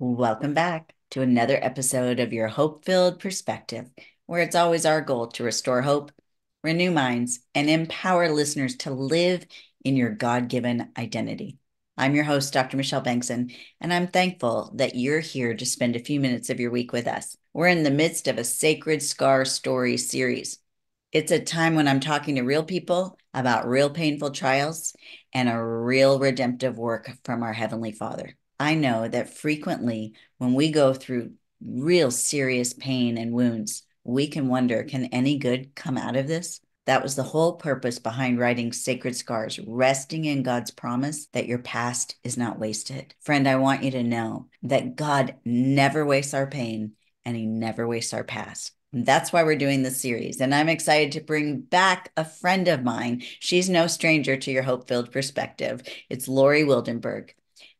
Welcome back to another episode of your hope-filled perspective, where it's always our goal to restore hope, renew minds, and empower listeners to live in your God-given identity. I'm your host, Dr. Michelle Bengtson, and I'm thankful that you're here to spend a few minutes of your week with us. We're in the midst of a Sacred Scar Story series. It's a time when I'm talking to real people about real painful trials and a real redemptive work from our Heavenly Father. I know that frequently when we go through real serious pain and wounds, we can wonder, can any good come out of this? That was the whole purpose behind writing Sacred Scars, resting in God's promise that your past is not wasted. Friend, I want you to know that God never wastes our pain and He never wastes our past. And that's why we're doing this series. And I'm excited to bring back a friend of mine. She's no stranger to your hope-filled perspective. It's Lori Wildenberg.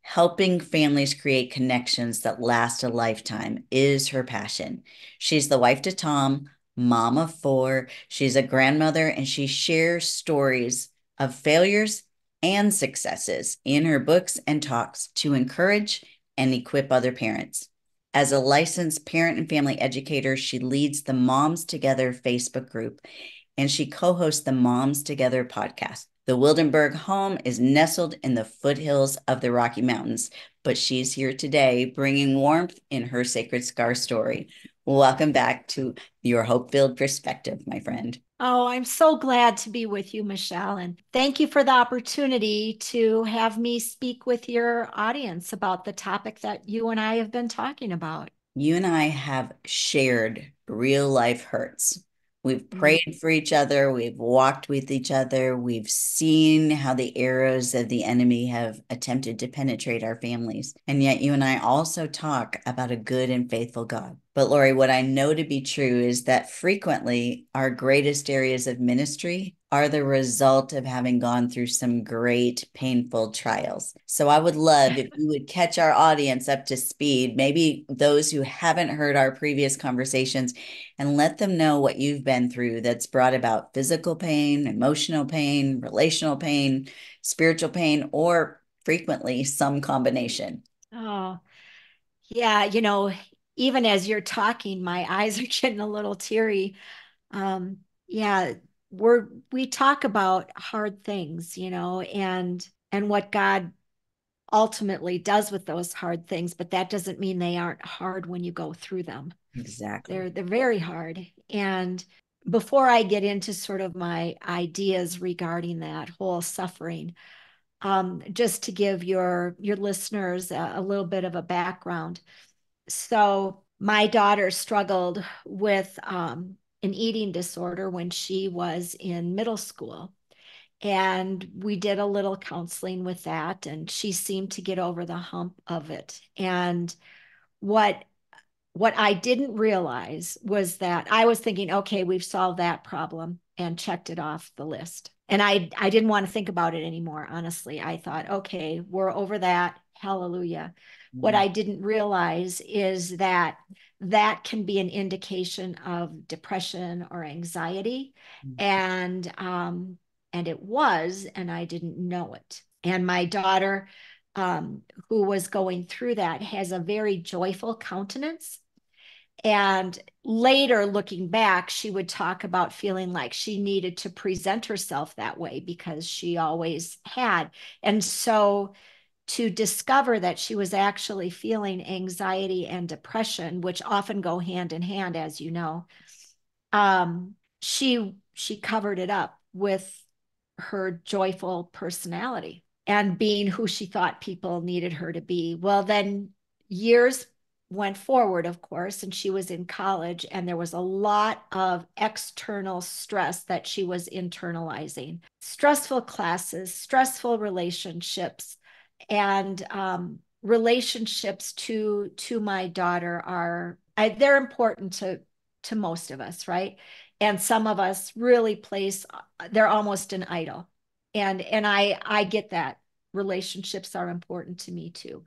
Helping families create connections that last a lifetime is her passion. She's the wife to Tom, mom of four. She's a grandmother, and she shares stories of failures and successes in her books and talks to encourage and equip other parents. As a licensed parent and family educator, she leads the Moms Together Facebook group, and she co-hosts the Moms Together podcast. The Wildenberg home is nestled in the foothills of the Rocky Mountains, but she's here today bringing warmth in her Sacred Scar story. Welcome back to your hope-filled perspective, my friend. Oh, I'm so glad to be with you, Michelle. And thank you for the opportunity to have me speak with your audience about the topic that you and I have been talking about. You and I have shared real life hurts. We've Mm. prayed for each other. We've walked with each other. We've seen how the arrows of the enemy have attempted to penetrate our families. And yet, you and I also talk about a good and faithful God. But, Lori, what I know to be true is that frequently our greatest areas of ministry are the result of having gone through some great painful trials. So I would love if you would catch our audience up to speed, maybe those who haven't heard our previous conversations, and let them know what you've been through that's brought about physical pain, emotional pain, relational pain, spiritual pain, or frequently some combination. Oh, yeah. Even as you're talking, my eyes are getting a little teary. Yeah, we talk about hard things, and what God ultimately does with those hard things, but that doesn't mean they aren't hard when you go through them. Exactly. They're very hard. And before I get into sort of my ideas regarding that whole suffering, just to give your listeners a little bit of a background. So my daughter struggled with an eating disorder when she was in middle school. And we did a little counseling with that, and she seemed to get over the hump of it. And what what I didn't realize was that I was thinking, okay, we've solved that problem and checked it off the list. And I didn't want to think about it anymore, honestly. I thought, okay, we're over that. Hallelujah. What Mm-hmm. I didn't realize is that that can be an indication of depression or anxiety. And it was, and I didn't know it. And my daughter, who was going through that, has a very joyful countenance. And later, looking back, she would talk about feeling like she needed to present herself that way because she always had. And so to discover that she was actually feeling anxiety and depression, which often go hand in hand, as you know, she covered it up with her joyful personality and being who she thought people needed her to be. Well, then years went forward, of course, and she was in college, and there was a lot of external stress that she was internalizing. Stressful classes, stressful relationships, and relationships to my daughter they're important to most of us, right? And some of us really place they're almost an idol. And I get that. Relationships are important to me too.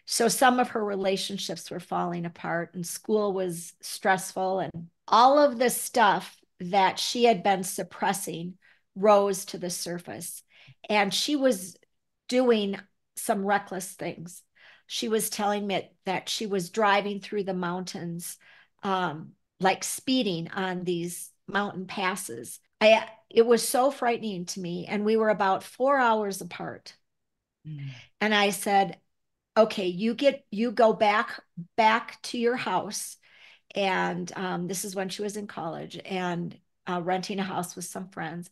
So some of her relationships were falling apart, and school was stressful, and all of the stuff that she had been suppressing rose to the surface. And she was doing some reckless things, she was telling me that she was driving through the mountains, like speeding on these mountain passes. It was so frightening to me. And we were about 4 hours apart. Mm. And I said, okay, you go back to your house. And this is when she was in college and renting a house with some friends.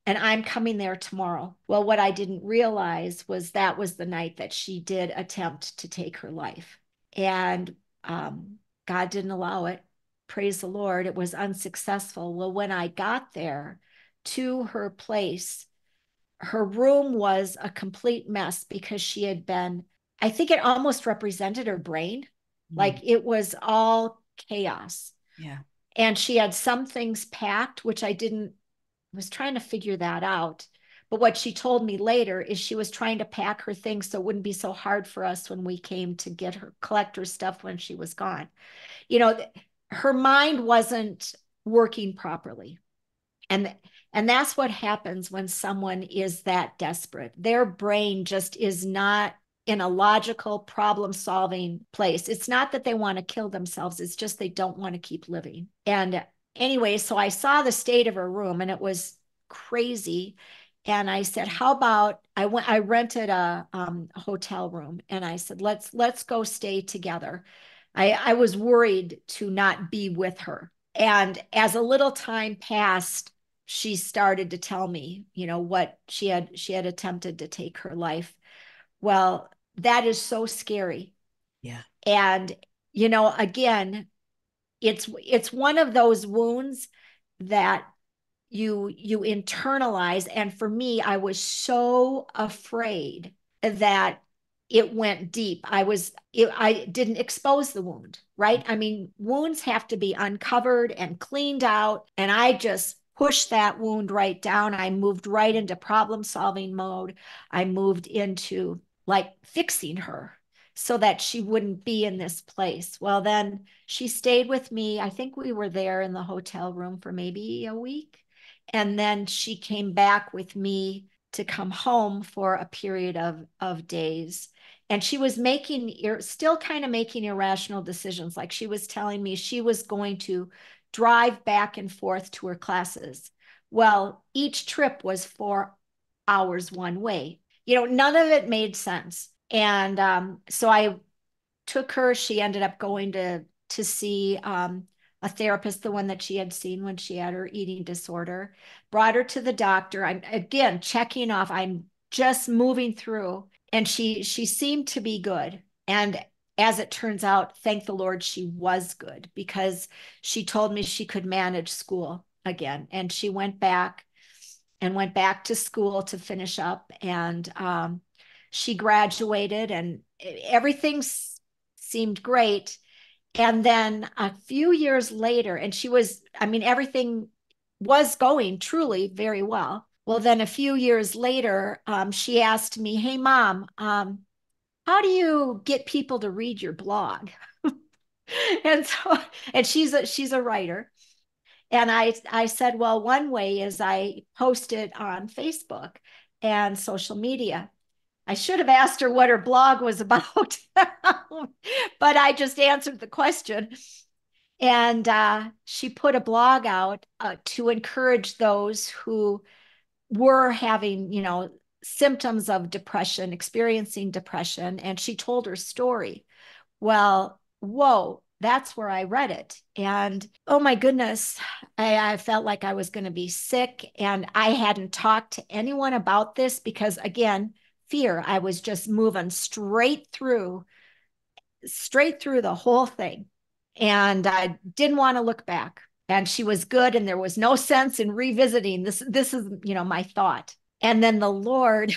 And I'm coming there tomorrow. Well, what I didn't realize was that was the night that she did attempt to take her life. And God didn't allow it. Praise the Lord. It was unsuccessful. Well, when I got there to her place, her room was a complete mess because she had been, I think it almost represented her brain. Like Mm. it was all chaos. Yeah. And she had some things packed, which I didn't, was trying to figure that out. But what she told me later is she was trying to pack her things so it wouldn't be so hard for us when we came to get her, collect her stuff when she was gone. You know, her mind wasn't working properly. And and that's what happens when someone is that desperate. Their brain just is not in a logical problem solving place. It's not that they want to kill themselves, it's just they don't want to keep living. And anyway, so I saw the state of her room and it was crazy. And I said, how about I rented a hotel room and I said, let's go stay together. I was worried to not be with her. And as a little time passed, she started to tell me, you know, what she had attempted to take her life. Well, that is so scary. Yeah. And you know, again, it's one of those wounds that you internalize. And for me, I was so afraid that it went deep. I didn't expose the wound, right? I mean, wounds have to be uncovered and cleaned out, and I just pushed that wound right down. I moved right into problem solving mode. I moved into like fixing her so that she wouldn't be in this place. Well, then she stayed with me. I think we were there in the hotel room for maybe a week. And then she came back with me to come home for a period of days. And she was still kind of making irrational decisions. Like she was telling me she was going to drive back and forth to her classes. Well, each trip was 4 hours one way. You know, none of it made sense. And so I took her. She ended up going to see a therapist, the one that she had seen when she had her eating disorder. Brought her to the doctor. I'm again checking off. I'm just moving through, and she seemed to be good. And as it turns out, thank the Lord, she was good because she told me she could manage school again, and she went back to school to finish up, and she graduated, and everything seemed great. And then a few years later, and I mean, everything was going truly very well. Well, then a few years later, she asked me, hey, Mom, how do you get people to read your blog? And so, and she's a writer. And I said, well, one way is I post it on Facebook and social media. I should have asked her what her blog was about, but I just answered the question. And she put a blog out to encourage those who were having, you know, symptoms of depression, experiencing depression. And she told her story. Well, whoa, that's where I read it. And oh my goodness, I felt like I was going to be sick. And I hadn't talked to anyone about this because, again, fear. I was just moving straight through the whole thing. And I didn't want to look back. And she was good. And there was no sense in revisiting this. This is, you know, my thought. And then the Lord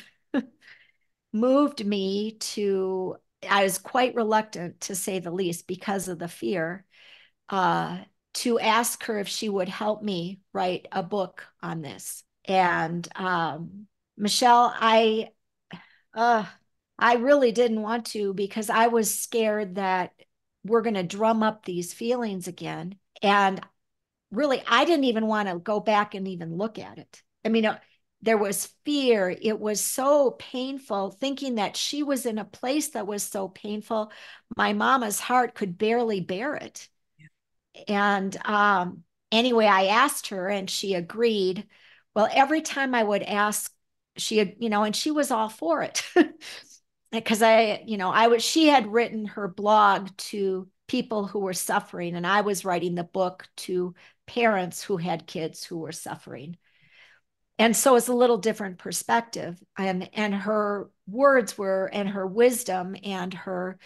moved me to, I was quite reluctant to say the least because of the fear, uh, to ask her if she would help me write a book on this. And Michelle, uh, I really didn't want to because I was scared that we're going to drum up these feelings again. And really, I didn't even want to go back and even look at it. I mean, there was fear. It was so painful thinking that she was in a place that was so painful. My mama's heart could barely bear it. And anyway, I asked her and she agreed. Well, every time I would ask, and she was all for it. Because she had written her blog to people who were suffering, and I was writing the book to parents who had kids who were suffering. And so it's a little different perspective. And her words were, and her wisdom and her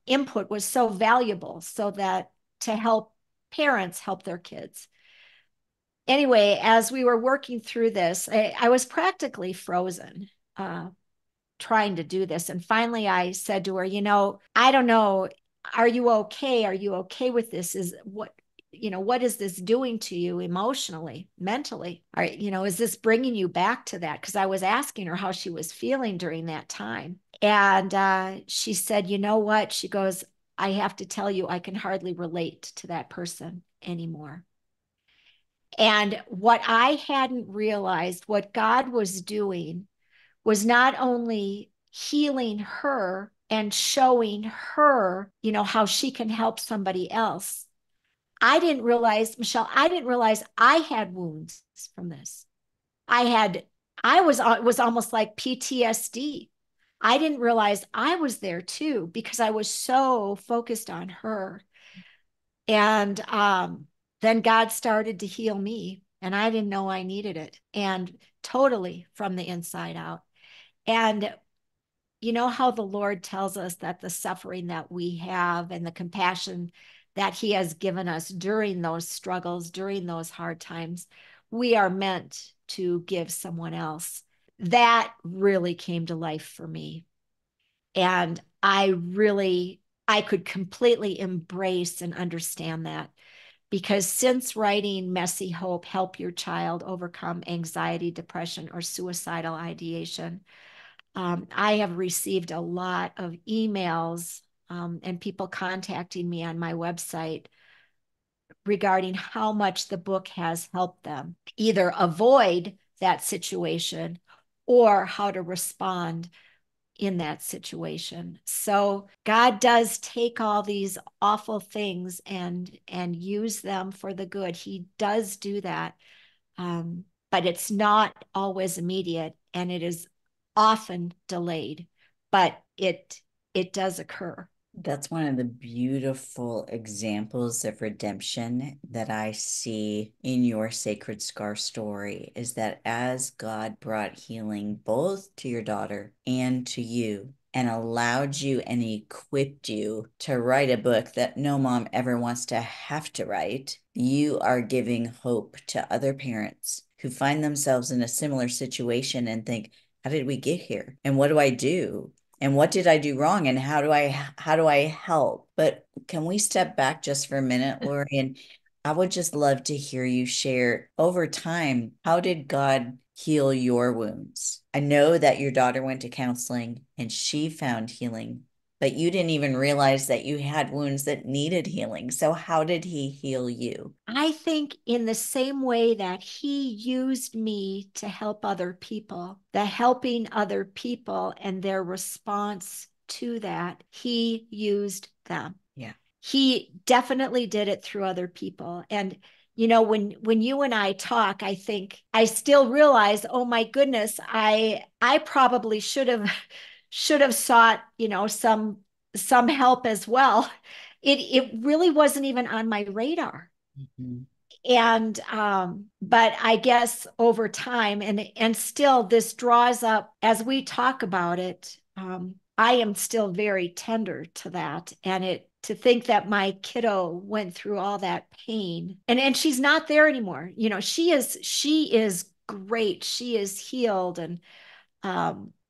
input was so valuable, so that to help parents help their kids. Anyway, as we were working through this, I was practically frozen trying to do this. And finally, I said to her, I don't know. Are you okay? Are you okay with this? What is this doing to you emotionally, mentally? Is this bringing you back to that? Because I was asking her how she was feeling during that time. And she said, you know what? She goes, I have to tell you, I can hardly relate to that person anymore. And what I hadn't realized, what God was doing was not only healing her and showing her, how she can help somebody else. I didn't realize, Michelle, I didn't realize I had wounds from this. I had, it was almost like PTSD. I didn't realize I was there too because I was so focused on her. And then God started to heal me, and I didn't know I needed it, and totally from the inside out. And you know how the Lord tells us that the suffering that we have and the compassion that He has given us during those struggles, during those hard times, we are meant to give someone else. That really came to life for me. And I could completely embrace and understand that because since writing Messy Hope, Help Your Child Overcome Anxiety, Depression, or Suicidal Ideation, I have received a lot of emails and people contacting me on my website regarding how much the book has helped them either avoid that situation or how to respond in that situation. So God does take all these awful things and use them for the good. He does do that. But it's not always immediate and it is often delayed, but it does occur. That's one of the beautiful examples of redemption that I see in your Sacred Scar story is that as God brought healing both to your daughter and to you, and allowed you and equipped you to write a book that no mom ever wants to have to write, you are giving hope to other parents who find themselves in a similar situation and think, how did we get here? And what do I do? And what did I do wrong? And how do I help? But can we step back just for a minute, Lori? And I would just love to hear you share over time, how did God heal your wounds? I know that your daughter went to counseling and she found healing, but you didn't even realize that you had wounds that needed healing. So how did he heal you? I think in the same way that He used me to help other people, the helping other people and their response to that, He used them. Yeah. He definitely did it through other people. And when you and I talk, I think I still realize, oh my goodness, I probably should have sought, some help as well. It really wasn't even on my radar. Mhm. And but I guess over time and still this draws up as we talk about it. I am still very tender to that, and it to think that my kiddo went through all that pain and she's not there anymore. She is great. She is healed, and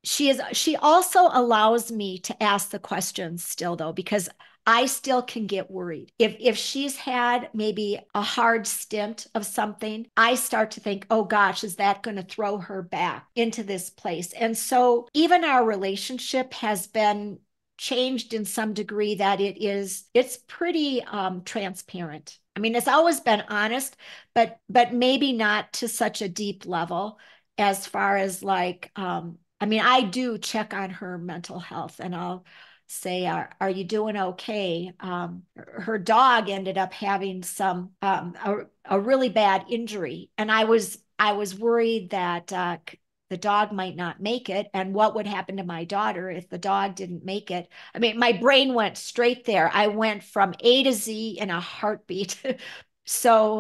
she also allows me to ask the questions still though, because I still can get worried. If she's had maybe a hard stint of something, I start to think, oh gosh, is that going to throw her back into this place? And so even our relationship has been changed in some degree that it's pretty transparent. I mean, it's always been honest, but maybe not to such a deep level. as far as like, I mean, I do check on her mental health and I'll say, are you doing okay? Her dog ended up having a really bad injury. And I was worried that the dog might not make it. And what would happen to my daughter if the dog didn't make it? I mean, my brain went straight there. I went from A to Z in a heartbeat. So,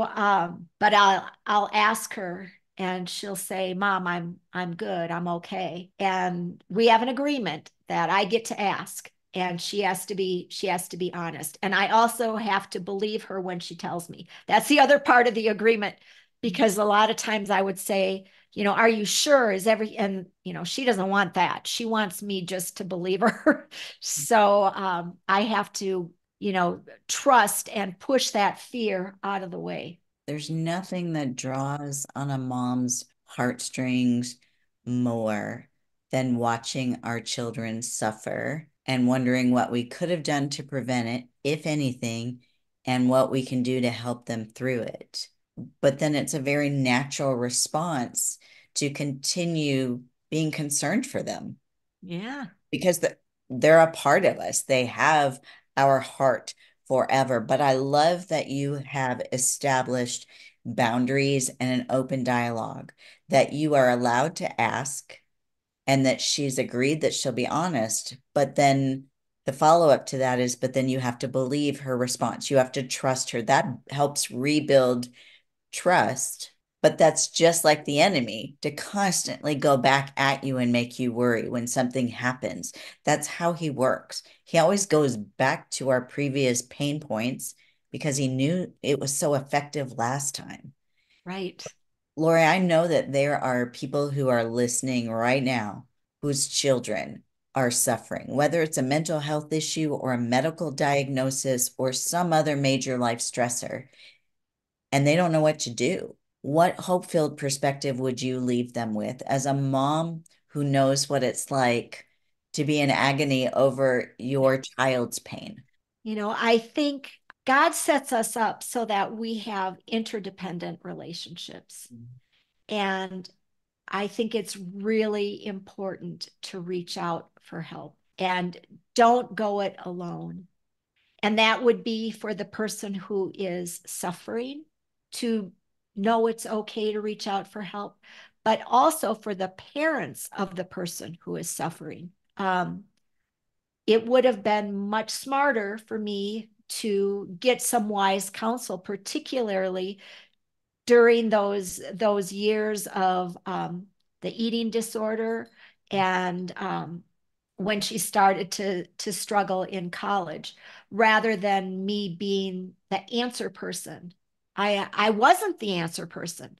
but I'll ask her and she'll say, "Mom, I'm good. I'm okay." And we have an agreement that I get to ask and she has to be honest. And I also have to believe her when she tells me. That's the other part of the agreement because a lot of times I would say, are you sure? And she doesn't want that. She wants me just to believe her. So I have to, trust and push that fear out of the way. There's nothing that draws on a mom's heartstrings more than watching our children suffer and wondering what we could have done to prevent it, if anything, and what we can do to help them through it. But then it's a very natural response to continue being concerned for them Yeah. because they're a part of us. They have our heart forever. But I love that you have established boundaries and an open dialogue, that you are allowed to ask and that she's agreed that she'll be honest. But then the follow up to that is, but then you have to believe her response. You have to trust her. That helps rebuild trust. But that's just like the enemy to constantly go back at you and make you worry when something happens. That's how he works. He always goes back to our previous pain points because he knew it was so effective last time. Right. Lori, I know that there are people who are listening right now whose children are suffering, whether it's a mental health issue or a medical diagnosis or some other major life stressor, and they don't know what to do. What hope-filled perspective would you leave them with as a mom who knows what it's like to be in agony over your child's pain? I think God sets us up so that we have interdependent relationships. And I think it's really important to reach out for help and don't go it alone. And that would be for the person who is suffering to know it's okay to reach out for help, but also for the parents of the person who is suffering. It would have been much smarter for me to get some wise counsel, particularly during those years of the eating disorder and when she started to struggle in college, rather than me being the answer person. I wasn't the answer person.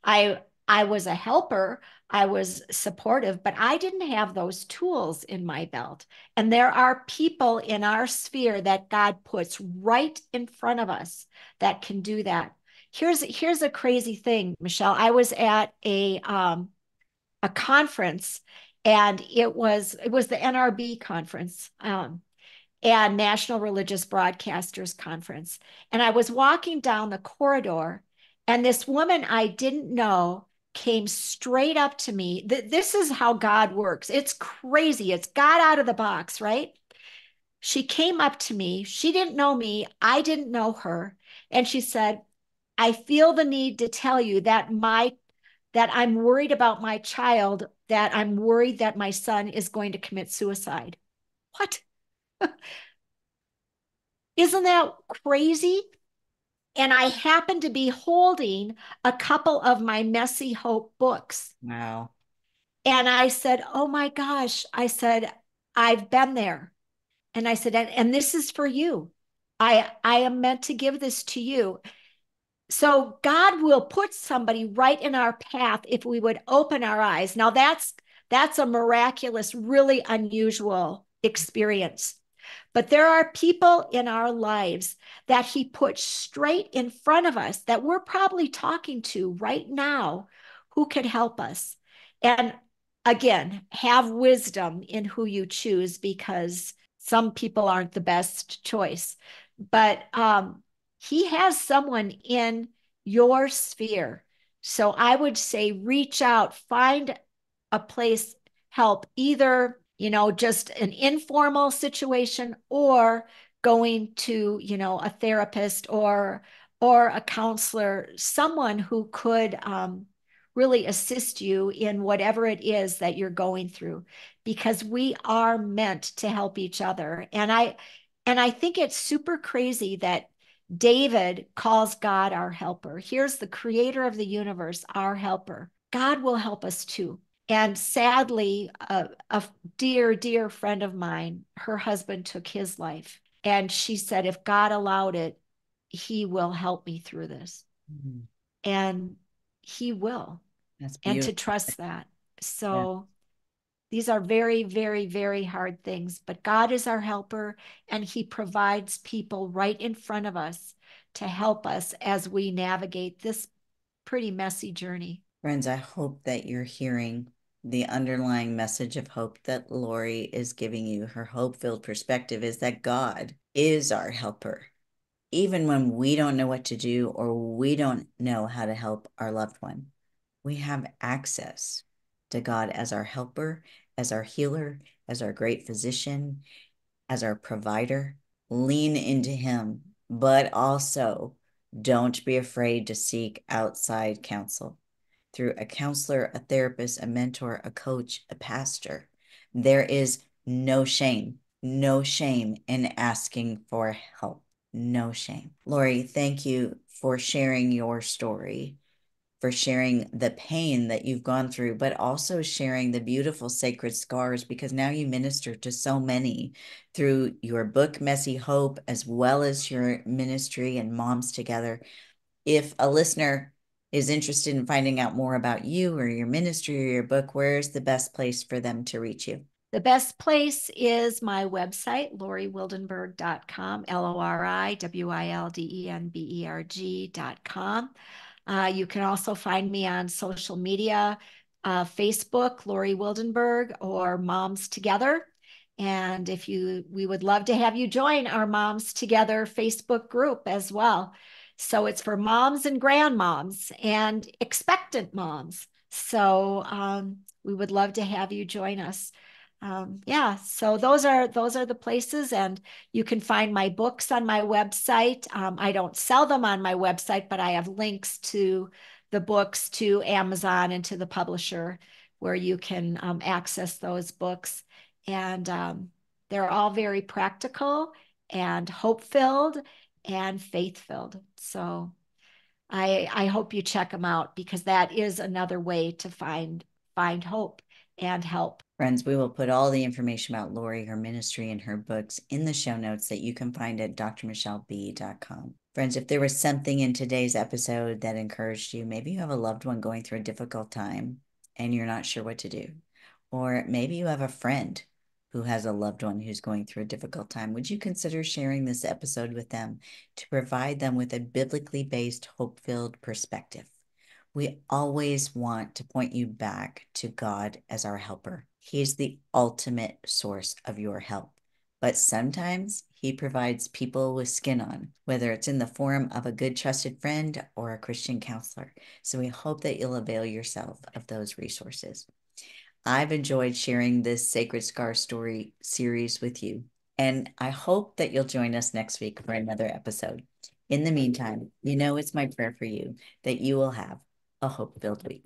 I was a helper, I was supportive, but I didn't have those tools in my belt. And there are people in our sphere that God puts right in front of us that can do that. Here's a crazy thing, Michelle. I was at a conference and it was the NRB conference. And National Religious Broadcasters Conference. And I was walking down the corridor, and this woman I didn't know came straight up to me. This is how God works. It's crazy. It's God out of the box, right? She came up to me. She didn't know me. I didn't know her. And she said, "I feel the need to tell you that I'm worried about my child, that I'm worried that my son is going to commit suicide." What? Isn't that crazy? And I happened to be holding a couple of my Messy Hope books. Wow. And I said, "Oh my gosh." I said, "I've been there." And I said, and this is for you. I am meant to give this to you. So God will put somebody right in our path if we would open our eyes. Now that's a miraculous, really unusual experience. But there are people in our lives that he put straight in front of us that we're probably talking to right now who could help us. And again, have wisdom in who you choose because some people aren't the best choice. But he has someone in your sphere So I would say reach out, find a place, help, either, just an informal situation or going to, a therapist or a counselor, someone who could really assist you in whatever it is that you're going through, because we are meant to help each other. And I think it's super crazy that David calls God our helper. Here's the creator of the universe, our helper. God will help us too. And sadly, a dear, dear friend of mine, her husband took his life. And she said, if God allowed it, he will help me through this. Mhm. And he will. That's And beautiful. to trust that. Yeah. So these are very, very, very hard things, but God is our helper, and he provides people right in front of us to help us as we navigate this pretty messy journey. Friends, I hope that you're hearing the underlying message of hope that Lori is giving you. Her hope-filled perspective is that God is our helper. Even when we don't know what to do or we don't know how to help our loved one, we have access to God as our helper, as our healer, as our great physician, as our provider. Lean into Him, but also don't be afraid to seek outside counsel through a counselor, a therapist, a mentor, a coach, a pastor. There is no shame in asking for help. No shame. Lori, thank you for sharing your story, for sharing the pain that you've gone through, but also sharing the beautiful sacred scars, because now you minister to so many through your book, Messy Hope, as well as your ministry and Moms Together. If a listener is interested in finding out more about you or your ministry or your book, where's the best place for them to reach you? The best place is my website, loriwildenberg.com, LORIWILDENBERG.com. You can also find me on social media, Facebook, Lori Wildenberg, or Moms Together. And we would love to have you join our Moms Together Facebook group as well. So it's for moms and grandmoms and expectant moms. So we would love to have you join us. Yeah, so those are the places, and you can find my books on my website. I don't sell them on my website, but I have links to the books to Amazon and to the publisher where you can access those books. And they're all very practical and hope-filled and faith-filled. So I hope you check them out, because that is another way to find hope and help. Friends, we will put all the information about Lori, her ministry, and her books in the show notes that you can find at drmichelleb.com. Friends, if there was something in today's episode that encouraged you, maybe you have a loved one going through a difficult time and you're not sure what to do. Or maybe you have a friend who has a loved one who's going through a difficult time. Would you consider sharing this episode with them to provide them with a biblically based, hope-filled perspective? We always want to point you back to God as our helper. He's the ultimate source of your help. But sometimes He provides people with skin on, whether it's in the form of a good trusted friend or a Christian counselor. So we hope that you'll avail yourself of those resources. I've enjoyed sharing this Sacred Scar Story series with you, and I hope that you'll join us next week for another episode. In the meantime, it's my prayer for you that you will have a hope-filled week.